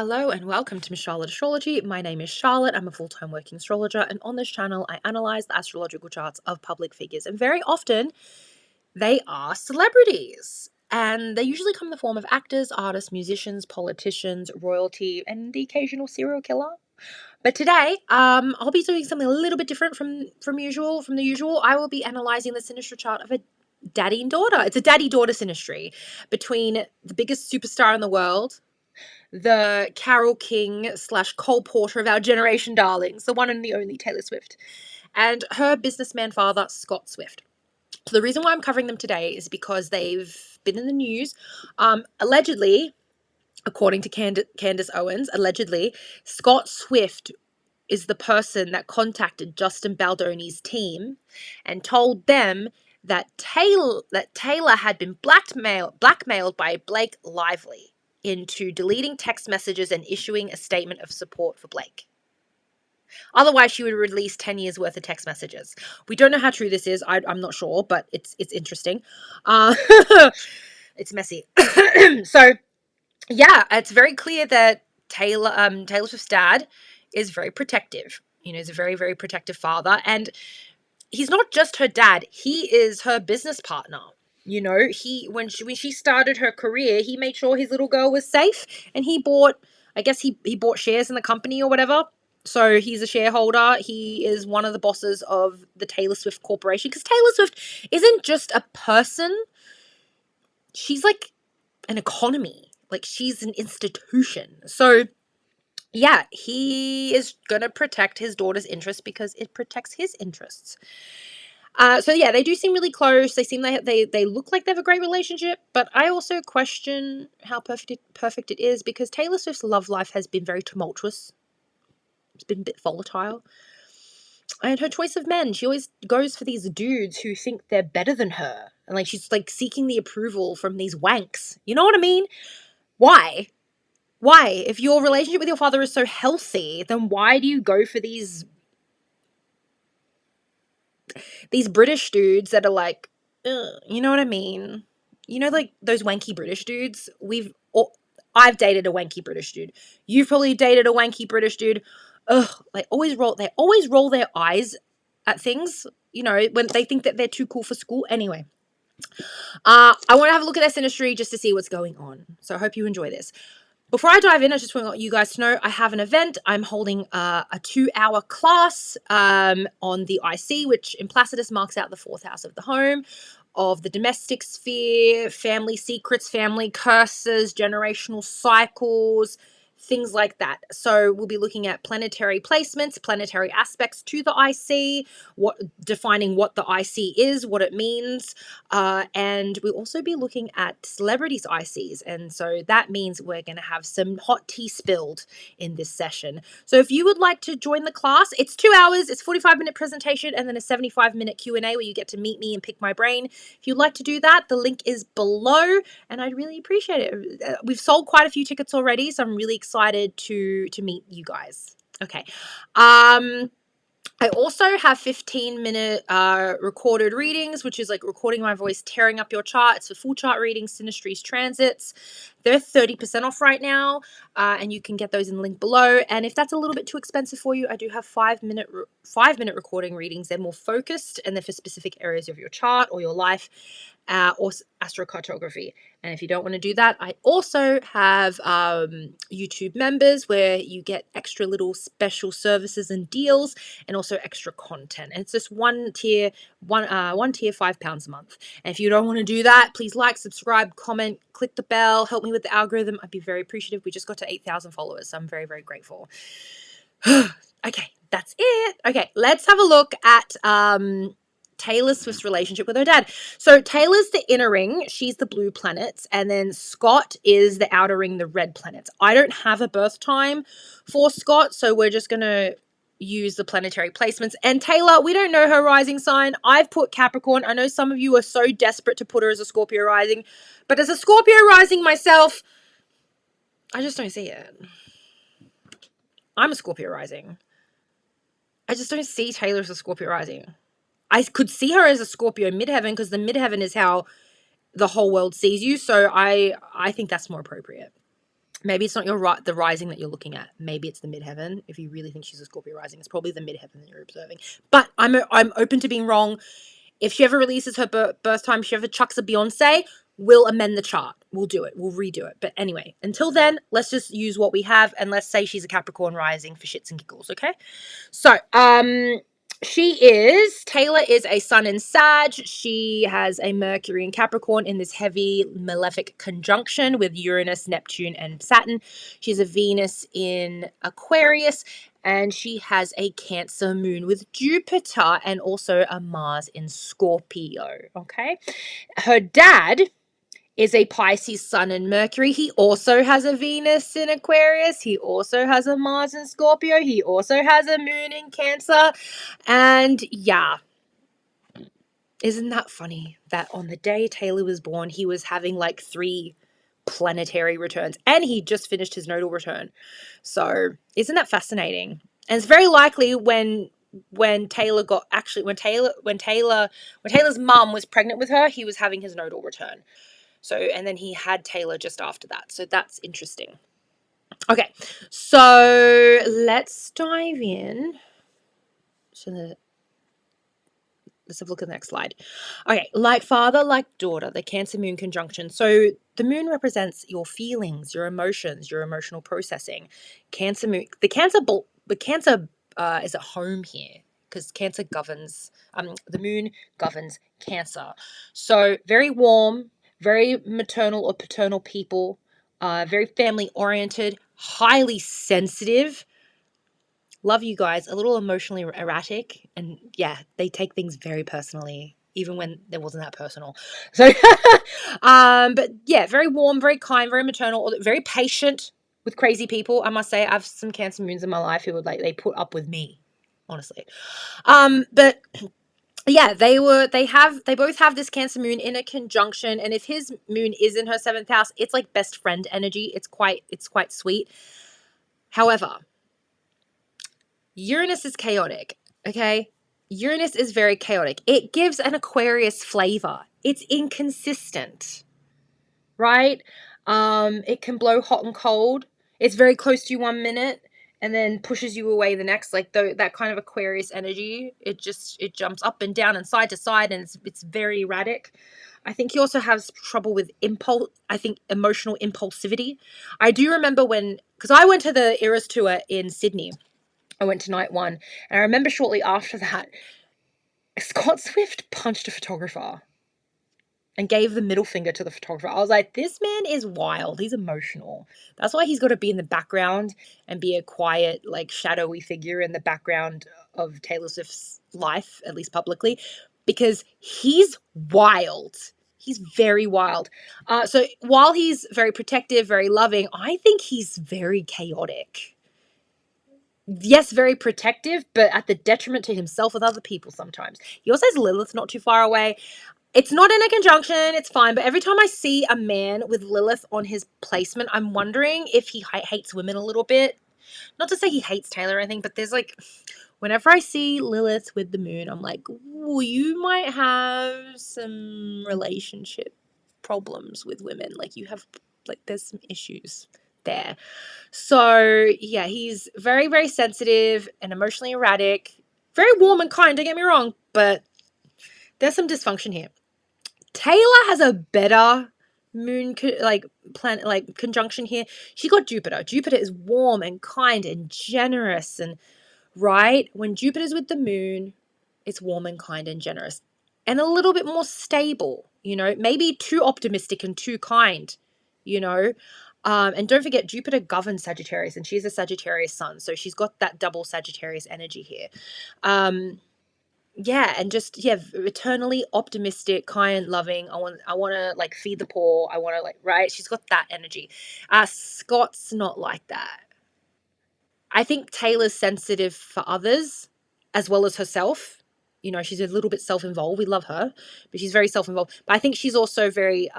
Hello and welcome to Miss Charlotte Astrology. My name is Charlotte. I'm a full-time working astrologer, and on this channel I analyze the astrological charts of public figures, and very often they are celebrities. And they usually come in the form of actors, artists, musicians, politicians, royalty, and the occasional serial killer. But today, I'll be doing something a little bit different from the usual. I will be analyzing the Synastry chart of a daddy and daughter. It's a daddy-daughter synastry between the biggest superstar in the world, the Carol King / Cole Porter of our generation darlings, the one and the only Taylor Swift, and her businessman father, Scott Swift. So the reason why I'm covering them today is because they've been in the news. Allegedly, according to Candace Owens, Scott Swift is the person that contacted Justin Baldoni's team and told them that Taylor had been blackmailed by Blake Lively into deleting text messages and issuing a statement of support for Blake. Otherwise, she would release 10 years worth of text messages. We don't know how true this is. I'm not sure, but it's interesting. It's messy. So, yeah, it's very clear that Taylor Swift's dad is very protective. You know, he's a very, very protective father. And he's not just her dad. He is her business partner. You know, when she started her career, he made sure his little girl was safe, and he bought shares in the company or whatever. So he's a shareholder. He is one of the bosses of the Taylor Swift Corporation, because Taylor Swift isn't just a person. She's like an economy. Like, she's an institution. So yeah, he is going to protect his daughter's interests because it protects his interests. So yeah, they do seem really close. They seem they look like they have a great relationship, but I also question how perfect it is, because Taylor Swift's love life has been very tumultuous. It's been a bit volatile. And her choice of men, she always goes for these dudes who think they're better than her. And like, she's like seeking the approval from these wanks. You know what I mean? Why? Why? If your relationship with your father is so healthy, then why do you go for these British dudes that are like, you know what I mean? You know, like those wanky British dudes. I've dated a wanky British dude. You've probably dated a wanky British dude. Ugh, they always roll their eyes at things, you know, when they think that they're too cool for school. Anyway, I want to have a look at their synastry just to see what's going on. So I hope you enjoy this. Before I dive in, I just want you guys to know I have an event. I'm holding a 2-hour class on the IC, which in Placidus marks out the 4th house of the home, of the domestic sphere, family secrets, family curses, generational cycles, things like that. So we'll be looking at planetary placements, planetary aspects to the IC, defining what the IC is, what it means, and we'll also be looking at celebrities' ICs. And so that means we're going to have some hot tea spilled in this session. So if you would like to join the class, it's 2 hours, it's 45-minute presentation, and then a 75-minute Q&A where you get to meet me and pick my brain. If you'd like to do that, the link is below, and I'd really appreciate it. We've sold quite a few tickets already, so I'm really excited to meet you guys. Okay. I also have 15-minute recorded readings, which is like recording my voice, tearing up your chart. It's for full chart readings, synastries, transits. They're 30% off right now, and you can get those in the link below. And if that's a little bit too expensive for you, I do have 5-minute recording readings. They're more focused, and they're for specific areas of your chart or your life, or astrocartography. And if you don't want to do that, I also have YouTube members where you get extra little special services and deals, and also extra content. And it's just one tier, £5 a month. And if you don't want to do that, please like, subscribe, comment, click the bell, help me with the algorithm. I'd be very appreciative. We just got to 8,000 followers, so I'm very, very grateful. Okay, that's it. Okay, let's have a look at Taylor Swift's relationship with her dad. So Taylor's the inner ring, she's the blue planets, and then Scott is the outer ring, the red planets. I don't have a birth time for Scott, so we're just going to use the planetary placements. And Taylor, we don't know her rising sign. I've put Capricorn. I know some of you are so desperate to put her as a Scorpio rising, but as a Scorpio rising myself, I just don't see it. I'm a Scorpio rising. I just don't see Taylor as a Scorpio rising. I could see her as a Scorpio midheaven, because the midheaven is how the whole world sees you. So I think that's more appropriate. Maybe it's not the rising that you're looking at. Maybe it's the midheaven. If you really think she's a Scorpio rising, it's probably the midheaven that you're observing. But I'm open to being wrong. If she ever releases her birth time, if she ever chucks a Beyonce, we'll amend the chart. We'll do it. We'll redo it. But anyway, until then, let's just use what we have, and let's say she's a Capricorn rising for shits and giggles, okay? So, Taylor is a sun in Sag. She has a Mercury in Capricorn in this heavy malefic conjunction with Uranus, Neptune, and Saturn. She's a Venus in Aquarius, and she has a Cancer moon with Jupiter and also a Mars in Scorpio, okay? Her dad is a Pisces sun and Mercury. He also has a Venus in Aquarius. He also has a Mars in Scorpio. He also has a moon in Cancer. And yeah, isn't that funny that on the day Taylor was born, he was having like 3 planetary returns, and he just finished his nodal return. So isn't that fascinating? And it's very likely when Taylor's mum was pregnant with her, he was having his nodal return. So, and then he had Taylor just after that. So that's interesting. Okay, so let's dive in. Let's have a look at the next slide. Okay, like father, like daughter, the Cancer moon conjunction. So the moon represents your feelings, your emotions, your emotional processing. Cancer moon, the Cancer is at home here because Cancer governs. The moon governs Cancer. So very warm, very maternal or paternal people, very family oriented, highly sensitive. Love you guys, a little emotionally erratic, and yeah, they take things very personally, even when it wasn't that personal. So, but yeah, very warm, very kind, very maternal, very patient with crazy people. I must say, I have some Cancer moons in my life who would they put up with me, honestly. But yeah, they both have this Cancer moon in a conjunction, and if his moon is in her 7th house, it's like best friend energy. It's quite sweet. However, Uranus is chaotic, okay? Uranus is very chaotic. It gives an Aquarius flavor. It's inconsistent, right? It can blow hot and cold. It's very close to you 1 minute and then pushes you away the next. Like that kind of Aquarius energy, it jumps up and down and side to side, and it's very erratic. I think he also has trouble with emotional impulsivity. I do remember because I went to the Eras tour in Sydney. I went to night 1, and I remember shortly after that, Scott Swift punched a photographer and gave the middle finger to the photographer. I was like, this man is wild. He's emotional. That's why he's got to be in the background and be a quiet, like, shadowy figure in the background of Taylor Swift's life, at least publicly, because he's wild. He's very wild. So while he's very protective, very loving, I think he's very chaotic. Yes, very protective, but at the detriment to himself with other people sometimes. He also has Lilith not too far away. It's not in a conjunction, it's fine, but every time I see a man with Lilith on his placement, I'm wondering if he hates women a little bit. Not to say he hates Taylor or anything, but there's like, whenever I see Lilith with the moon, I'm like, well, you might have some relationship problems with women. Like, there's some issues there. So yeah, he's very, very sensitive and emotionally erratic, very warm and kind, don't get me wrong, but there's some dysfunction here. Taylor has a better moon planet conjunction here. She got Jupiter. Jupiter is warm and kind and generous, and right when Jupiter's with the moon, it's warm and kind and generous and a little bit more stable, maybe too optimistic and too kind, and don't forget, Jupiter governs Sagittarius, and she's a Sagittarius sun, so she's got that double Sagittarius energy here. Yeah, and just eternally optimistic, kind, loving. I want to like feed the poor. I want to right. She's got that energy. Scott's not like that. I think Taylor's sensitive for others as well as herself. She's a little bit self-involved. We love her, but she's very self-involved. But I think she's also very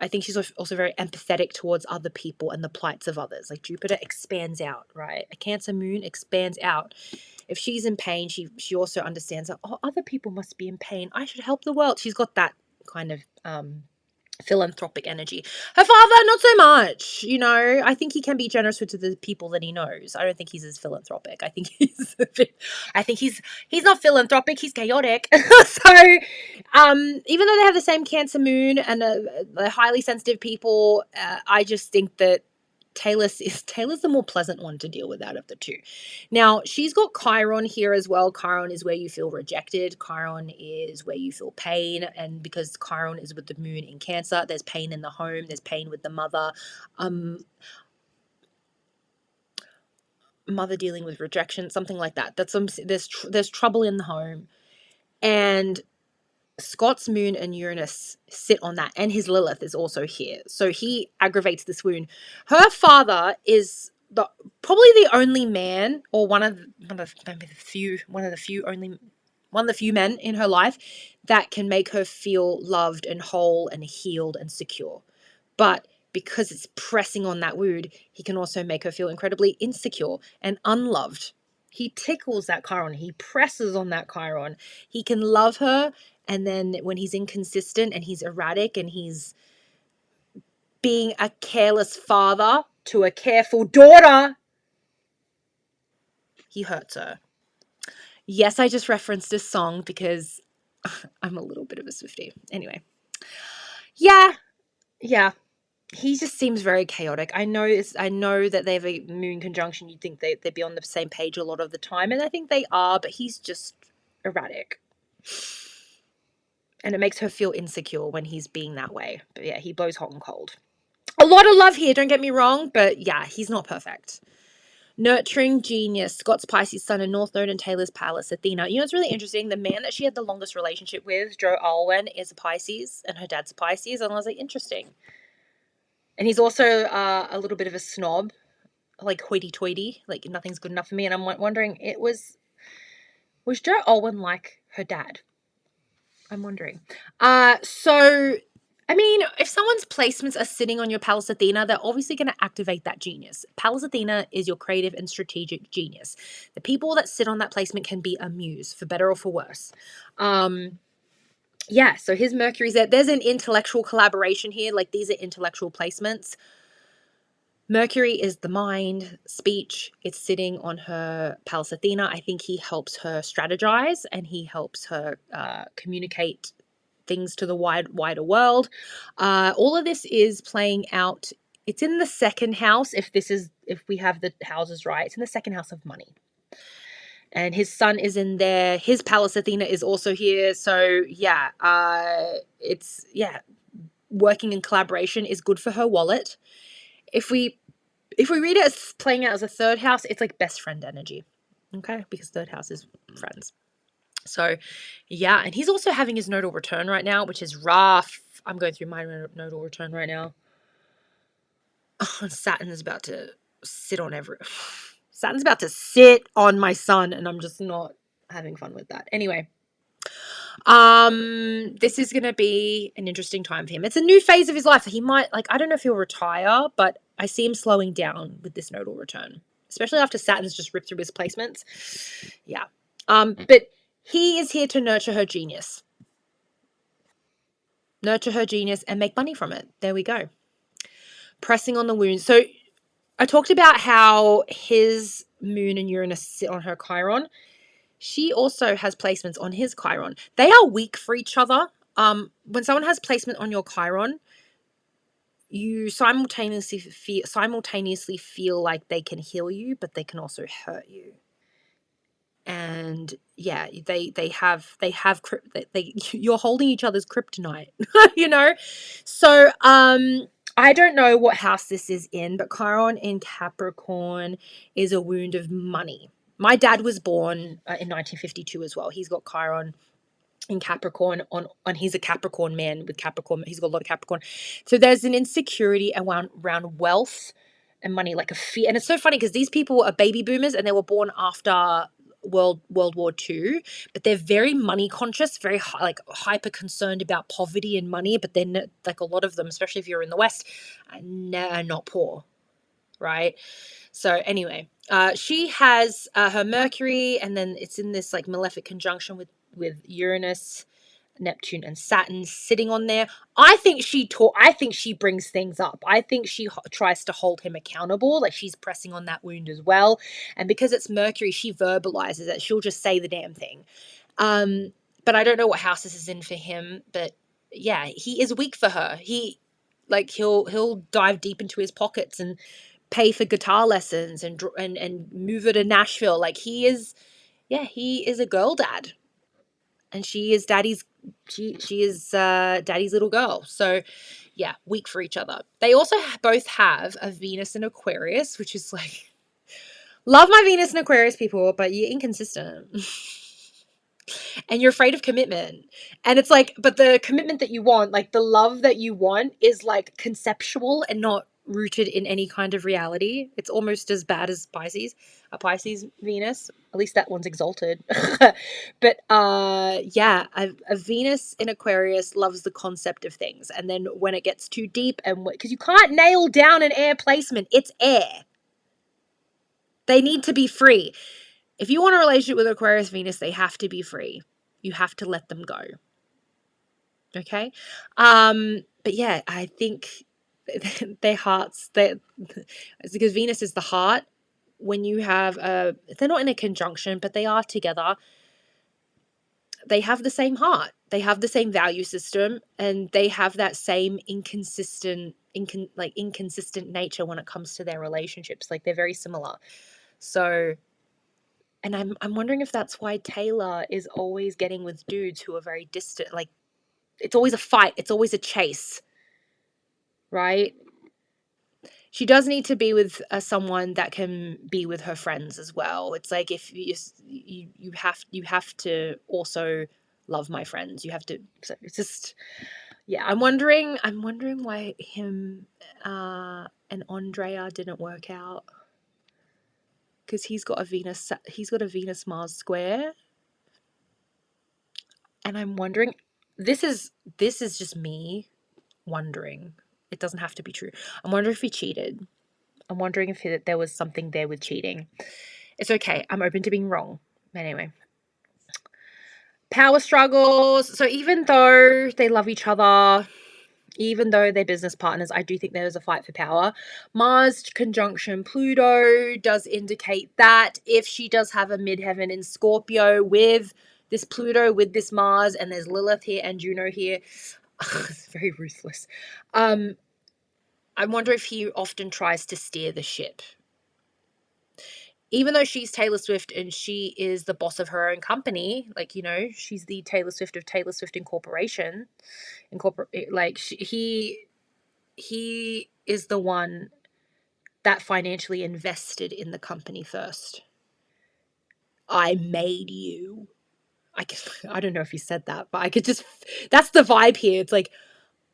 I think she's also very empathetic towards other people and the plights of others. Like Jupiter expands out, right? A Cancer moon expands out. If she's in pain, she also understands that, other people must be in pain. I should help the world. She's got that kind of philanthropic energy. Her father, not so much. You know, I think he can be generous with the people that he knows. I don't think he's as philanthropic. I think he's a bit, I think he's not philanthropic. He's chaotic. So, even though they have the same Cancer moon and they're highly sensitive people, I just think that Taylor's the more pleasant one to deal with out of the two. Now, she's got Chiron here as well. Chiron is where you feel rejected. Chiron is where you feel pain. And because Chiron is with the moon in Cancer, there's pain in the home. There's pain with the mother. Mother dealing with rejection, something like that. There's trouble in the home. And Scott's moon and Uranus sit on that, and his Lilith is also here. So he aggravates this wound. Her father is probably the only man, or one of the few men in her life that can make her feel loved and whole and healed and secure. But because it's pressing on that wound, he can also make her feel incredibly insecure and unloved. He tickles that Chiron. He presses on that Chiron. He can love her, and then when he's inconsistent and he's erratic and he's being a careless father to a careful daughter, he hurts her. Yes, I just referenced this song because I'm a little bit of a Swiftie. Anyway. Yeah. He just seems very chaotic. I know that they have a moon conjunction. You'd think they'd be on the same page a lot of the time, and I think they are, but he's just erratic. And it makes her feel insecure when he's being that way. But yeah, he blows hot and cold. A lot of love here, don't get me wrong, but yeah, he's not perfect. Nurturing genius, Scott's Pisces sun and North Node and Taylor's Pallas, Athena. You know, it's really interesting. The man that she had the longest relationship with, Joe Alwyn, is a Pisces, and her dad's a Pisces. And I was like, interesting. And he's also a little bit of a snob, like hoity-toity, like nothing's good enough for me. And I'm wondering, was Joe Alwyn like her dad? I'm wondering. So, I mean, if someone's placements are sitting on your Pallas Athena, they're obviously going to activate that genius. Pallas Athena is your creative and strategic genius. The people that sit on that placement can be a muse, for better or for worse. Yeah, so his Mercury's there. There's an intellectual collaboration here. Like, these are intellectual placements. Mercury is the mind, speech. It's sitting on her Pallas Athena. I think he helps her strategize and he helps her communicate things to the wider world. All of this is playing out. It's in the second house. If we have the houses right, it's in the second house of money. And his sun is in there. His Pallas Athena is also here. So yeah, working in collaboration is good for her wallet. If we read it as playing out as a third house, it's like best friend energy. Okay? Because third house is friends. So, yeah. And he's also having his nodal return right now, which is rough. I'm going through my nodal return right now. Saturn is about to sit on Saturn's about to sit on my sun, and I'm just not having fun with that. Anyway. This is going to be an interesting time for him. It's a new phase of his life. He might, I don't know if he'll retire, but I see him slowing down with this nodal return, especially after Saturn's just ripped through his placements. Yeah. But he is here to nurture her genius. Nurture her genius and make money from it. There we go. Pressing on the wound. So I talked about how his moon and Uranus sit on her Chiron. She also has placements on his Chiron. They are weak for each other. When someone has placement on your Chiron, you simultaneously feel like they can heal you, but they can also hurt you. And yeah, you're holding each other's kryptonite, you know? So, I don't know what house this is in, but Chiron in Capricorn is a wound of money. My dad was born in 1952 as well. He's got Chiron in Capricorn on he's a Capricorn man with Capricorn. He's got a lot of Capricorn. So there's an insecurity around wealth and money, like a fear. And it's so funny because these people are baby boomers and they were born after World War II, but they're very money conscious, very hyper concerned about poverty and money. But then like a lot of them, especially if you're in the West, are not poor, right? So anyway, she has her Mercury, and then it's in this like malefic conjunction with Uranus Neptune and Saturn sitting on there. I think she brings things up. I think she tries to hold him accountable. Like, she's pressing on that wound as well. And because it's Mercury, she verbalizes it. She'll just say the damn thing. But I don't know what house this is in for him. But yeah, he is weak for her. He'll dive deep into his pockets and pay for guitar lessons and move her to Nashville. Like, he is a girl dad. And she is daddy's little girl. So yeah, weak for each other. They also both have a Venus in Aquarius, which is like, love my Venus in Aquarius people, but you're inconsistent. And you're afraid of commitment. And it's like, but the commitment that you want, like the love that you want, is like conceptual and not rooted in any kind of reality. It's almost as bad as a Pisces Venus. At least that one's exalted. But yeah, a Venus in Aquarius loves the concept of things. And then when it gets too deep, and because you can't nail down an air placement, it's air. They need to be free. If you want a relationship with Aquarius Venus, they have to be free. You have to let them go. Okay? But yeah, I think their hearts, it's because Venus is the heart. When you have they're not in a conjunction, but they are together. They have the same heart. They have the same value system, and they have that same inconsistent nature when it comes to their relationships. Like, they're very similar. So, and I'm wondering if that's why Taylor is always getting with dudes who are very distant. Like, it's always a fight. It's always a chase, right? She does need to be with someone that can be with her friends as well. It's like, if you have to also love my friends. You have to. So it's just, yeah. I'm wondering why him and Andrea didn't work out, because he's got a Venus Mars square. And I'm wondering, this is just me wondering. It doesn't have to be true. I'm wondering if he cheated. I'm wondering if there was something there with cheating. It's okay. I'm open to being wrong. Anyway. Power struggles. So even though they love each other, even though they're business partners, I do think there is a fight for power. Mars conjunction Pluto does indicate that if she does have a midheaven in Scorpio with this Pluto, with this Mars, and there's Lilith here and Juno here, it's very ruthless. I wonder if he often tries to steer the ship. Even though she's Taylor Swift and she is the boss of her own company, like, you know, she's the Taylor Swift of Taylor Swift Incorporation. He is the one that financially invested in the company first. I made you. I don't know if he said that, but that's the vibe here. It's like,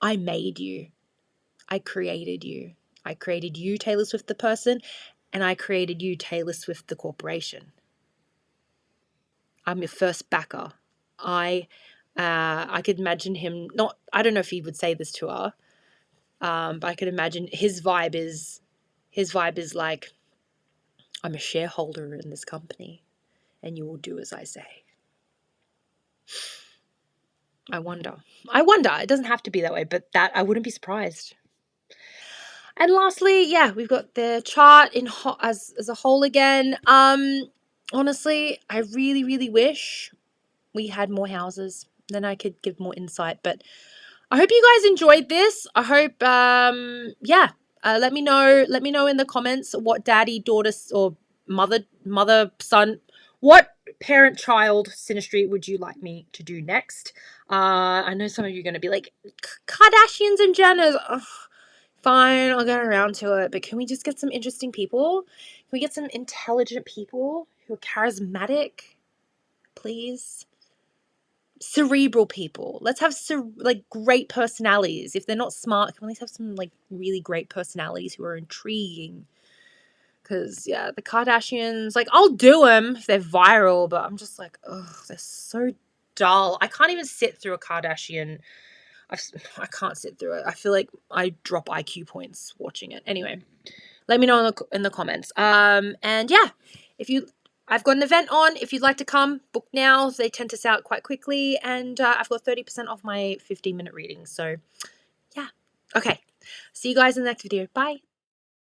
I made you. I created you. I created you, Taylor Swift the person, and I created you, Taylor Swift the corporation. I'm your first backer. I could imagine him not. I don't know if he would say this to her, but I could imagine his vibe is like, I'm a shareholder in this company, and you will do as I say. I wonder. It doesn't have to be that way, but that I wouldn't be surprised. And lastly, yeah, we've got the chart as a whole again. Honestly, I really, really wish we had more houses. Then I could give more insight. But I hope you guys enjoyed this. I hope, let me know. Let me know in the comments what daddy, daughter, or mother, son, what parent-child synastry would you like me to do next? I know some of you are going to be like, Kardashians and Jenners. Ugh. Fine, I'll get around to it. But can we just get some interesting people? Can we get some intelligent people who are charismatic? Please. Cerebral people. Let's have great personalities. If they're not smart, can we have some really great personalities who are intriguing? Because yeah, the Kardashians, I'll do them if they're viral, but I'm just like, ugh, they're so dull. I can't even sit through a Kardashian. I can't sit through it. I feel like I drop IQ points watching it. Anyway, let me know in the comments. And yeah, if you I've got an event on. If you'd like to come, book now. They tend to sell out quite quickly. And I've got 30% off my 15-minute readings. So, yeah. Okay. See you guys in the next video. Bye.